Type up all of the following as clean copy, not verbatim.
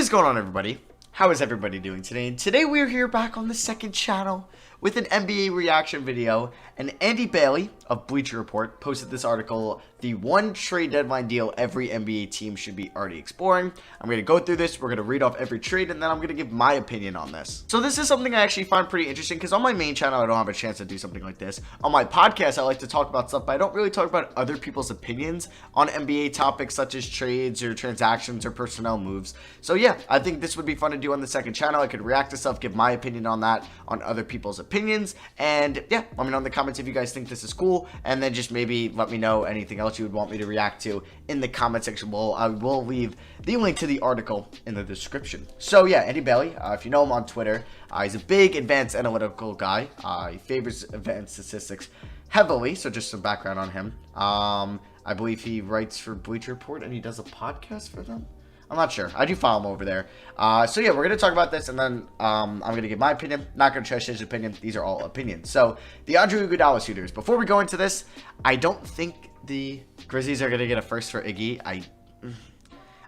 is going on, everybody? How is everybody doing today? And today we're here back on the second channel with an NBA reaction video. And Andy Bailey of Bleacher Report posted this article, the one trade deadline deal every NBA team should be already exploring. I'm going to go through this, we're going to read off every trade, and then I'm going to give my opinion on this. So this is something I actually find pretty interesting, because on my main channel I don't have a chance to do something like this. On my podcast I like to talk about stuff, but I don't really talk about other people's opinions on NBA topics such as trades or transactions or personnel moves. So yeah, I think this would be fun to do on the second channel. I could react to stuff, give my opinion on that, on other people's opinions, and yeah, let me know in the comments if you guys think this is cool, and then just maybe let me know anything else you would want me to react to in the comment section below. I will leave the link to the article in the description. So yeah, Andy Bailey, if you know him on Twitter, he's a big advanced analytical guy. He favors advanced statistics heavily, so just some background on him. I believe he writes for Bleacher Report and he does a podcast for them. I'm not sure. I do follow him over there. So yeah, we're going to talk about this, and then I'm going to give my opinion. Not going to trash his opinion. These are all opinions. So the Iguodala suitors. Before we go into this, I don't think the Grizzlies are going to get a first for Iggy.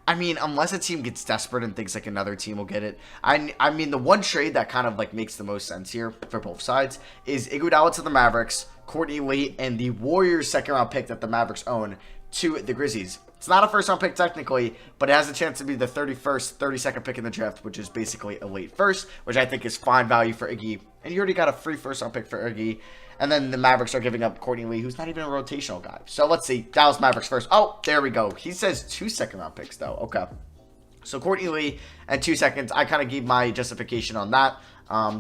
I mean, unless a team gets desperate and thinks like another team will get it. I mean, the one trade that kind of like makes the most sense here for both sides is Iguodala to the Mavericks, Courtney Lee, and the Warriors second round pick that the Mavericks own to the Grizzlies. It's not a first round pick technically, but it has a chance to be the 31st, 32nd pick in the draft, which is basically a late first, which I think is fine value for Iggy. And you already got a free first round pick for Iggy. And then the Mavericks are giving up Courtney Lee, who's not even a rotational guy. So let's see. Dallas Mavericks first. Oh, there we go. He says 2 second round picks though. Okay. So Courtney Lee and 2 seconds. I kind of gave my justification on that.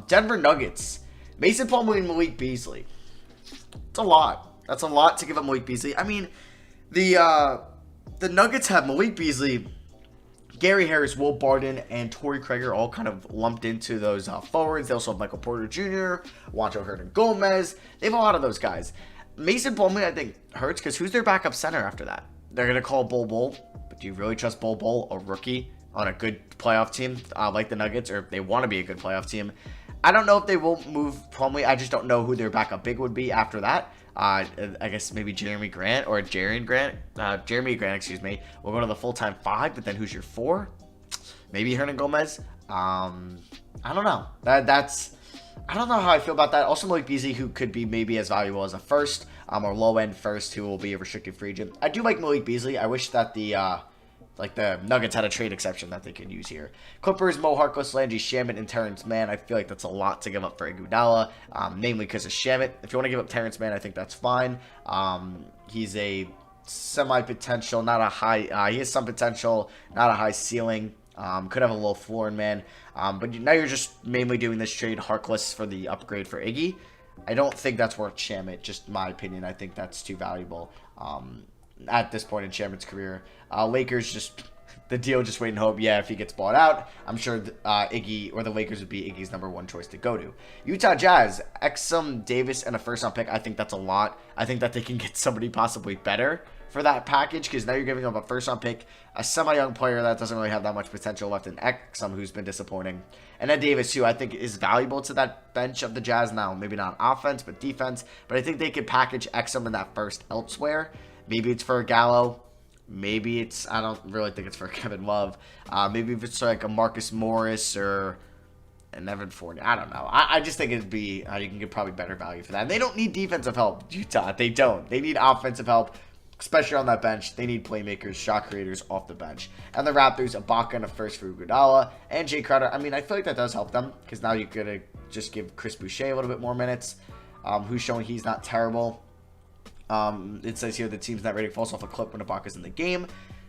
Denver Nuggets. Mason Plumlee and Malik Beasley. It's a lot. That's a lot to give up Malik Beasley. I mean, the Nuggets have Malik Beasley, Gary Harris, Will Barton, and Torrey Craig are all kind of lumped into those forwards. They also have Michael Porter Jr., Juancho Hernan-Gomez. They have a lot of those guys. Mason Plumlee, I think, hurts because who's their backup center after that? They're going to call Bol Bol, but do you really trust Bol Bol, a rookie, on a good playoff team like the Nuggets, or if they want to be a good playoff team? I don't know if they will move Plumlee. I just don't know who their backup big would be after that. I guess maybe Jeremy Grant or Jeremy Grant, excuse me, will go to the full-time 5, but then who's your 4? Maybe Hernan Gomez. I don't know. I don't know how I feel about that. Also, Malik Beasley, who could be maybe as valuable as a first, or low-end first, who will be a restricted free agent. I do like Malik Beasley. I wish that the Nuggets had a trade exception that they could use here. Clippers, Mo Harkless, Landry Shamet, and Terrence Mann. I feel like that's a lot to give up for Iguodala, namely because of Shamet. If you want to give up Terrence Mann, I think that's fine. He's a semi-potential, not a high, he has some potential, not a high ceiling. Could have a low floor in man. But now you're just mainly doing this trade, Harkless, for the upgrade for Iggy. I don't think that's worth Shamet, just my opinion. I think that's too valuable. At this point in Shaman's career. Lakers just, the deal just wait and hope. Yeah, if he gets bought out, I'm sure Iggy or the Lakers would be Iggy's #1 choice to go to. Utah Jazz, Exum Davis and a first round pick. I think that's a lot. I think that they can get somebody possibly better for that package, because now you're giving up a first round pick, a semi-young player that doesn't really have that much potential left in Exum, who's been disappointing, and then Davis, who I think is valuable to that bench of the Jazz now. Maybe not offense, but defense. But I think they could package Exum in that first elsewhere. Maybe it's for Gallo. Maybe it's, I don't really think it's for Kevin Love. Maybe if it's like a Marcus Morris or an Evan Fournier. I don't know. I just think it'd be, you can get probably better value for that. And they don't need defensive help, Utah. They don't. They need offensive help, especially on that bench. They need playmakers, shot creators off the bench. And the Raptors, Ibaka and a first for Iguodala. And Jay Crowder. I mean, I feel like that does help them, because now you're going to just give Chris Boucher a little bit more minutes, who's showing he's not terrible. It says here the team's net rating falls off a clip when Ibaka's in the game.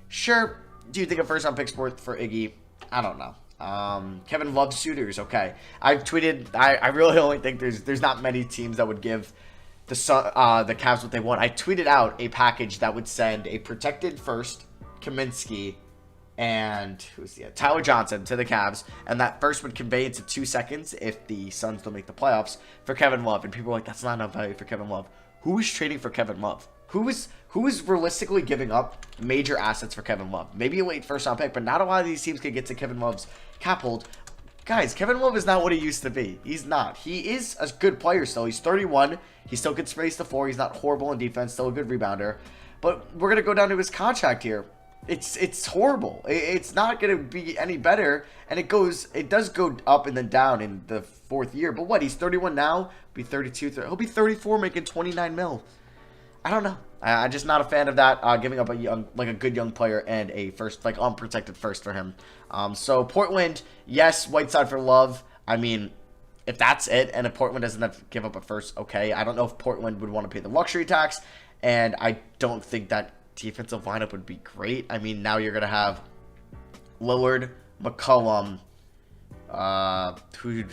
Sure. Do you think a first round pick's worth for Iggy? I don't know. Kevin Love suitors. Okay. I've tweeted, I really only think there's not many teams that would give the Cavs what they want. I tweeted out a package that would send a protected first, Kaminsky, and Tyler Johnson to the Cavs, and that first would convey into 2 seconds if the Suns don't make the playoffs for Kevin Love. And people are like, that's not enough value for Kevin Love. Who is trading for Kevin Love? Who is realistically giving up major assets for Kevin Love? Maybe a late first round pick, but not a lot of these teams could get to Kevin Love's cap hold. Guys, Kevin Love is not what he used to be. He's not. He is a good player still. He's 31. He still gets space the floor. He's not horrible in defense. Still a good rebounder. But we're going to go down to his contract here. It's horrible. It's not going to be any better, and it does go up and then down in the 4th year. But what? He's 31 now. Be 32. He'll be 34, making 29 mil. I don't know. I'm just not a fan of that. Giving up a good young player and a first, like unprotected first for him. So Portland, yes, Whiteside for love. I mean, if that's it, and if Portland doesn't have to give up a first, okay. I don't know if Portland would want to pay the luxury tax, and I don't think that defensive lineup would be great. I mean, now you're going to have Lillard, McCollum,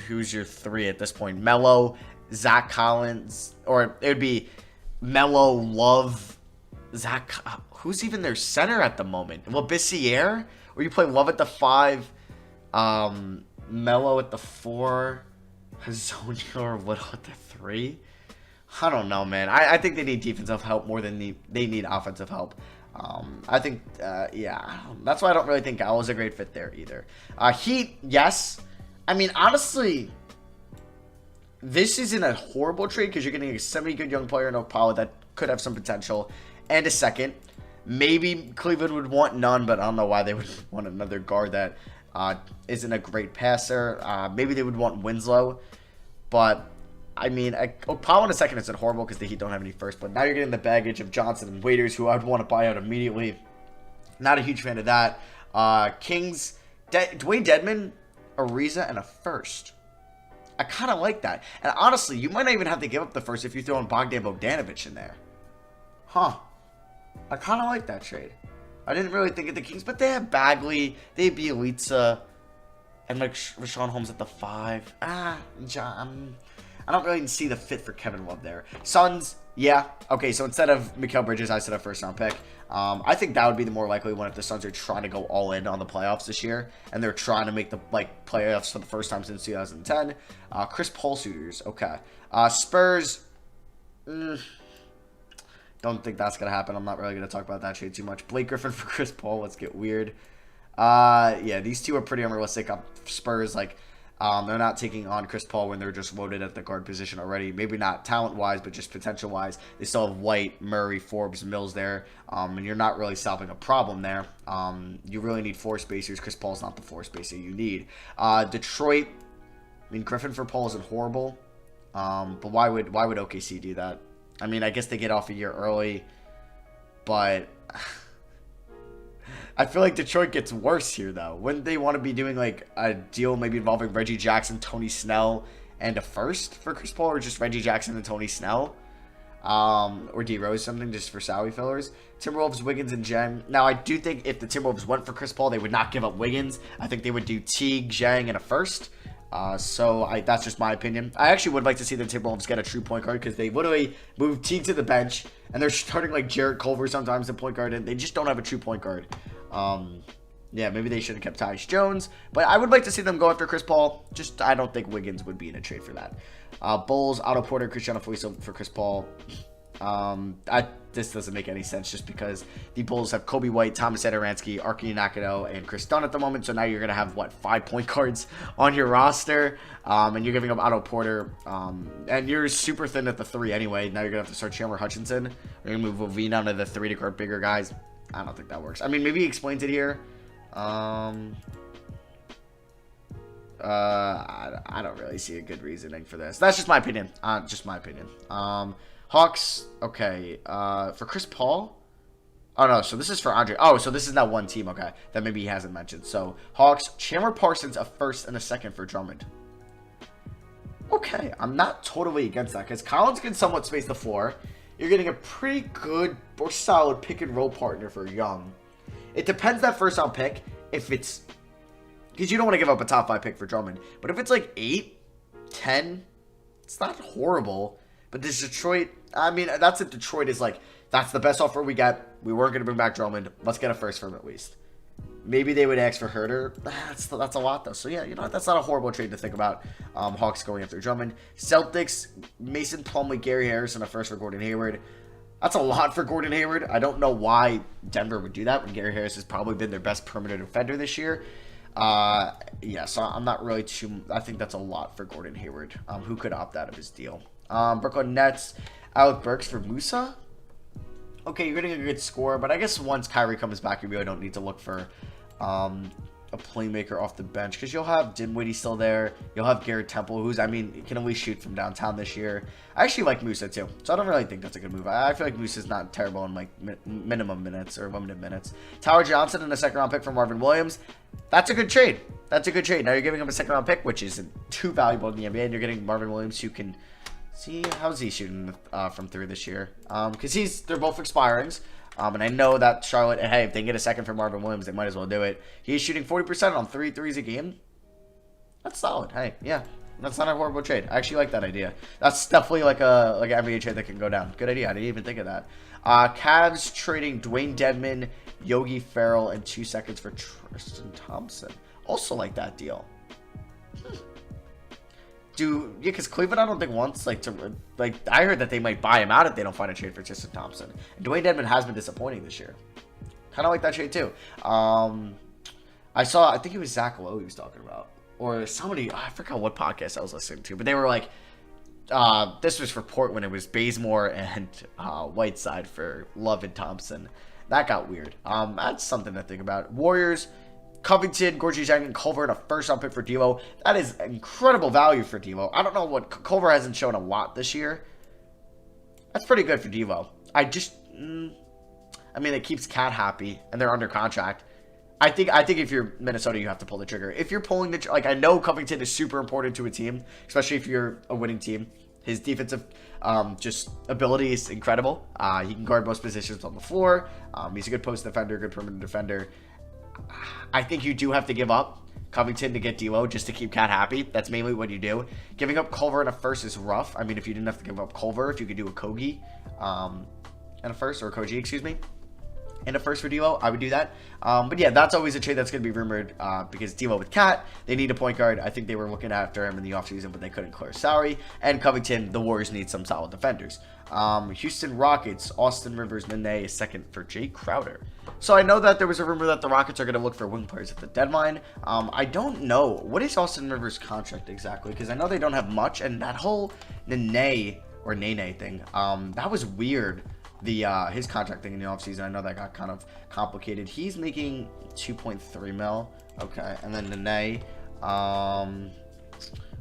who's your 3 at this point? Melo, Zach Collins, or it would be Melo, Love, Zach. Who's even their center at the moment? Well, Bissiere? Or you play Love at the 5, Melo at the 4, Hazonia or Little at the 3? I don't know, man. I think they need defensive help more than they need offensive help. I think, yeah, that's why I don't really think Gallo's a great fit there either. Heat, yes. I mean, honestly, this isn't a horrible trade because you're getting a semi-good young player in Opala that could have some potential. And a second. Maybe Cleveland would want none, but I don't know why they would want another guard that isn't a great passer. Maybe they would want Winslow, but I mean, Opala in a second isn't horrible because the Heat don't have any first, but now you're getting the baggage of Johnson and Waiters, who I'd want to buy out immediately. Not a huge fan of that. Kings, Dwayne Dedmon, Ariza, and a first. I kind of like that. And honestly, you might not even have to give up the first if you throw in Bogdan Bogdanovic in there. Huh. I kind of like that trade. I didn't really think of the Kings, but they have Bagley, they have Bielitsa, and like Rashawn Holmes at the 5. I don't really see the fit for Kevin Love there. Suns, yeah. Okay, so instead of Mikal Bridges, I said a first-round pick. I think that would be the more likely one if the Suns are trying to go all in on the playoffs this year, and they're trying to make the playoffs for the first time since 2010. Chris Paul suitors, okay. Spurs, don't think that's going to happen. I'm not really going to talk about that trade too much. Blake Griffin for Chris Paul, let's get weird. Yeah, these two are pretty unrealistic. Spurs, they're not taking on Chris Paul when they're just loaded at the guard position already. Maybe not talent-wise, but just potential-wise. They still have White, Murray, Forbes, Mills there, and you're not really solving a problem there. You really need 4 spacers. Chris Paul's not the 4 spacer you need. Detroit, I mean, Griffin for Paul isn't horrible, but why would OKC do that? I mean, I guess they get off a year early, but I feel like Detroit gets worse here, though. Wouldn't they want to be doing, a deal maybe involving Reggie Jackson, Tony Snell, and a first for Chris Paul, or just Reggie Jackson and Tony Snell? Or D-Rose, something just for salary fillers. Timberwolves, Wiggins, and Zhang. Now, I do think if the Timberwolves went for Chris Paul, they would not give up Wiggins. I think they would do Teague, Zhang, and a first. That's just my opinion. I actually would like to see the Timberwolves get a true point guard because they literally moved Teague to the bench, and they're starting like Jarrett Culver sometimes in point guard, and they just don't have a true point guard. Yeah, maybe they should have kept Tyus Jones, but I would like to see them go after Chris Paul. Just, I don't think Wiggins would be in a trade for that. Bulls, Otto Porter, Cristiano Felicio for Chris Paul. This doesn't make any sense just because the Bulls have Kobe White, Thomas Satoransky, Archie Nakano, and Chris Dunn at the moment. So now you're going to have, 5 point guards on your roster, and you're giving up Otto Porter, and you're super thin at the 3 anyway. Now you're going to have to start Chandler Hutchinson. You're going to move Levine down to the 3 to guard bigger guys. I don't think that works. I mean, maybe he explains it here. I don't really see a good reasoning for this. That's just my opinion. Hawks, okay. For Chris Paul? Oh, no, so this is for Andre. Oh, so this is now one team, okay. That maybe he hasn't mentioned. So, Hawks, Chandler Parsons, a first and a second for Drummond. Okay, I'm not totally against that because Collins can somewhat space the floor. You're getting a pretty good or solid pick and roll partner for Young. It depends that first round pick if it's, because you don't want to give up a top 5 pick for Drummond. But if it's 8, 10, it's not horrible. But this Detroit, I mean, that's if Detroit is that's the best offer we got. We weren't going to bring back Drummond. Let's get a first for him at least. Maybe they would ask for Herter. That's a lot, though. So, yeah, that's not a horrible trade to think about. Hawks going after Drummond. Celtics, Mason Plumlee, Gary Harris, and a first for Gordon Hayward. That's a lot for Gordon Hayward. I don't know why Denver would do that when Gary Harris has probably been their best perimeter defender this year. Yeah, so I'm not really I think that's a lot for Gordon Hayward, who could opt out of his deal. Brooklyn Nets, Alec Burks for Musa. okay, you're getting a good score, but I guess once Kyrie comes back, you really don't need to look for a playmaker off the bench, because you'll have Dinwiddie still there. You'll have Garrett Temple, who's, I mean, can always shoot from downtown this year. I actually like Musa too, so I don't really think that's a good move. I feel like Musa's not terrible in like minimum minutes or limited minutes. Tyler Johnson and a second-round pick for Marvin Williams. That's a good trade. That's a good trade. Now you're giving him a second-round pick, which isn't too valuable in the NBA, and you're getting Marvin Williams, who can see how's he shooting from 3 this year. Because they're both expirings. And I know that Charlotte, hey, if they can get a second for Marvin Williams, they might as well do it. He's shooting 40% on 3 threes a game. That's solid. Hey, yeah, that's not a horrible trade. I actually like that idea. That's definitely like an NBA trade that can go down. Good idea. I didn't even think of that. Cavs trading Dwayne Dedmon, Yogi Ferrell, and 2 seconds for Tristan Thompson. Also like that deal. Because Cleveland, I don't think wants, I heard that they might buy him out if they don't find a trade for Tristan Thompson. And Dwayne Dedmon has been disappointing this year. Kind of like that trade, too. I think it was Zach Lowe he was talking about. Or somebody, I forgot what podcast I was listening to, but they were like, this was for Portland, it was Bazemore and Whiteside for Love and Thompson. That got weird. That's something to think about. Warriors, Covington, Gorgui and Culver, and a first-round pick for D'Lo. That is incredible value for D'Lo. I don't know what Culver hasn't shown a lot this year. That's pretty good for D'Lo. I mean, it keeps Cat happy, and they're under contract. I think if you're Minnesota, you have to pull the trigger. If you're pulling the I know Covington is super important to a team, especially if you're a winning team. His defensive just ability is incredible. He can guard most positions on the floor. He's a good post defender, good perimeter defender. I think you do have to give up Covington to get D'Lo just to keep Cat happy. That's mainly what you do. Giving up Culver in a first is rough. I mean, if you didn't have to give up Culver, if you could do a Kogi and a first, or Koji, excuse me, and a first for D'Lo, I would do that. But yeah, that's always a trade that's going to be rumored because D'Lo with Cat, they need a point guard. I think they were looking after him in the offseason, but they couldn't clear salary. And Covington, the Warriors need some solid defenders. Houston Rockets, Austin Rivers, Nene, a second for Jay Crowder. So I know that there was a rumor that the Rockets are going to look for wing players at the deadline. I don't know. What is Austin Rivers' contract exactly? Because I know they don't have much. And that whole Nene or Nene thing, that was weird. His contract thing in the offseason, I know that got kind of complicated. He's making 2.3 mil. Okay. And then Nene,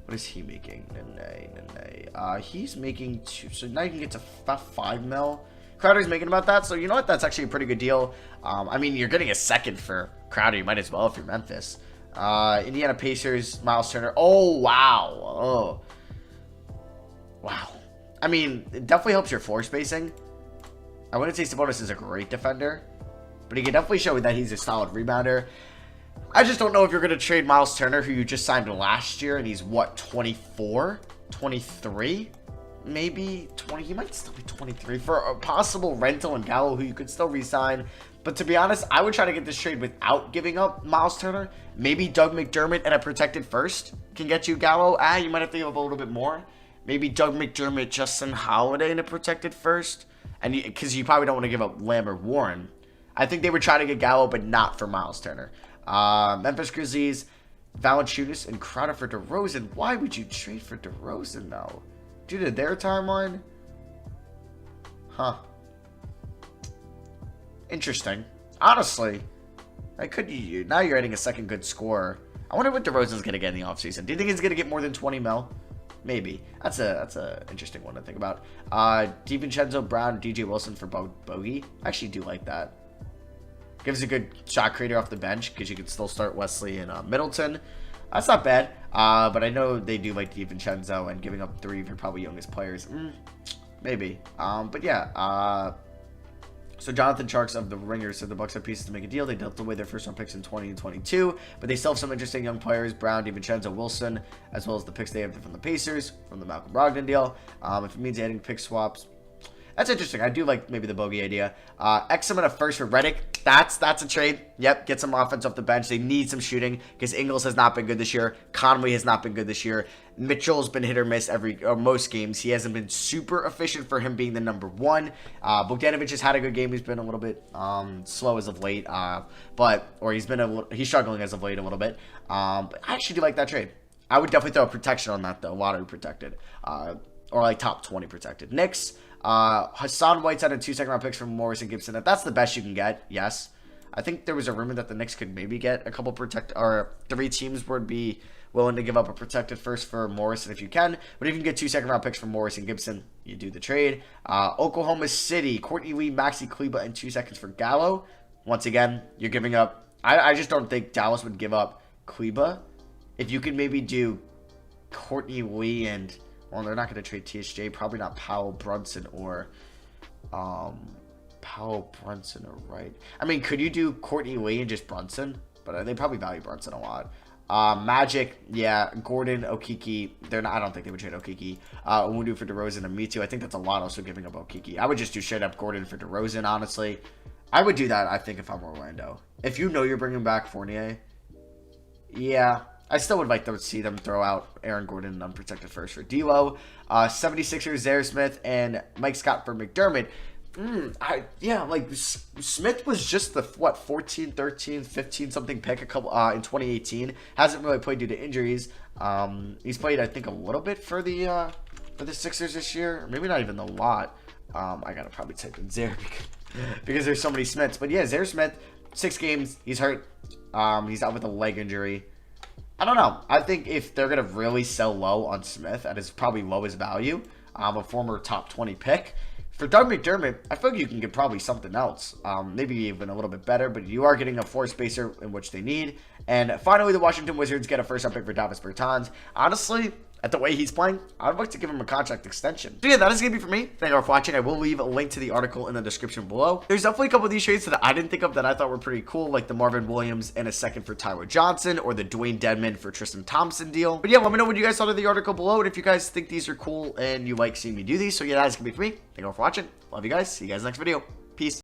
what is he making? Nene. He's making 2. So now you can get to 5 mil. Crowder's making about that. So you know what? That's actually a pretty good deal. I mean, you're getting a second for Crowder. You might as well if you're Memphis. Indiana Pacers, Miles Turner. Oh, wow. Oh. Wow. I mean, it definitely helps your floor spacing. I wouldn't say Sabonis is a great defender, but he can definitely show that he's a solid rebounder. I just don't know if you're going to trade Miles Turner, who you just signed last year, and he's, what, 24? 23? Maybe 20? He might still be 23 for a possible rental and Gallo, who you could still re-sign. But to be honest, I would try to get this trade without giving up Miles Turner. Maybe Doug McDermott and a protected first can get you Gallo. You might have to give up a little bit more. Maybe Doug McDermott, Justin Holiday, and a protected first. And because you probably don't want to give up Lamb or Warren. I think they would try to get Gallo, but not for Miles Turner. Memphis Grizzlies, Valanciunas, and Crowder for DeRozan. Why would you trade for DeRozan, though? Due to their timeline? Huh. Interesting. Honestly, now you're adding a second good scorer. I wonder what DeRozan's going to get in the offseason. Do you think he's going to get more than 20 mil? Maybe. That's a interesting one to think about. DiVincenzo, Brown, DJ Wilson for Bogey. I actually do like that. Gives a good shot creator off the bench because you can still start Wesley and Middleton. That's not bad. But I know they do like DiVincenzo, and giving up 3 of your probably youngest players. Maybe. But yeah. So Jonathan Sharks of the Ringer said the Bucks have pieces to make a deal. They dealt away their first-round picks in 20 and 22, but they still have some interesting young players: Brown, DiVincenzo, Wilson, as well as the picks they have from the Pacers, from the Malcolm Brogdon deal. If it means adding pick swaps, that's interesting. I do like maybe the Bogey idea. Exum and a first for Redick. That's a trade. Yep, get some offense off the bench. They need some shooting because Ingles has not been good this year. Conway has not been good this year. Mitchell's been hit or miss most games. He hasn't been super efficient for him being the number 1. Bogdanovic has had a good game. He's been a little bit slow as of late, he's struggling as of late a little bit. But I actually do like that trade. I would definitely throw a protection on that though, lottery protected, or like top 20 protected. Knicks. Hassan Whiteside and 2 second-round picks from Morris and Gibson. If that's the best you can get, yes. I think there was a rumor that the Knicks could maybe get a couple or 3 teams would be willing to give up a protected first for Morris, and if you can. But if you can get 2 second-round picks from Morris and Gibson, you do the trade. Oklahoma City, Courtney Lee, Maxi Kleber, and 2 seconds for Gallo. Once again, you're giving up. I just don't think Dallas would give up Kleber. If you could maybe do Courtney Lee and, well, they're not going to trade TSJ. Probably not Powell, Brunson, or right. I mean, could you do Courtney Lee and just Brunson? But they probably value Brunson a lot. Magic, yeah, Gordon, Okiki, they're not, I don't think they would trade Okiki. Owudu for DeRozan and Mitu. I think that's a lot also giving up Okiki. I would just do straight up Gordon for DeRozan, honestly. I would do that, I think, if I'm Orlando. If you know you're bringing back Fournier, yeah, I still would like to see them throw out Aaron Gordon and unprotected first for D'Lo. 76ers, Zaire Smith, and Mike Scott for McDermott. Smith was just the 14, 13, 15 something pick in 2018. Hasn't really played due to injuries. He's played, I think, a little bit for the Sixers this year, maybe not even a lot. I gotta probably type in Zaire because there's so many Smiths. But yeah, Zaire Smith, 6 games, he's hurt. He's out with a leg injury. I don't know. I think if they're gonna really sell low on Smith at his probably lowest value, a former top 20 pick. For Doug McDermott, I feel like you can get probably something else, maybe even a little bit better, but you are getting a floor spacer in which they need. And finally, the Washington Wizards get a first-round pick for Davis Bertans. Honestly, at the way he's playing, I'd like to give him a contract extension. So yeah, that is going to be for me. Thank you all for watching. I will leave a link to the article in the description below. There's definitely a couple of these trades that I didn't think of that I thought were pretty cool, like the Marvin Williams and a second for Tyler Johnson, or the Dwayne Dedmon for Tristan Thompson deal. But yeah, let me know what you guys thought of the article below, and if you guys think these are cool and you like seeing me do these. So yeah, that is going to be for me. Thank you all for watching. Love you guys. See you guys next video. Peace.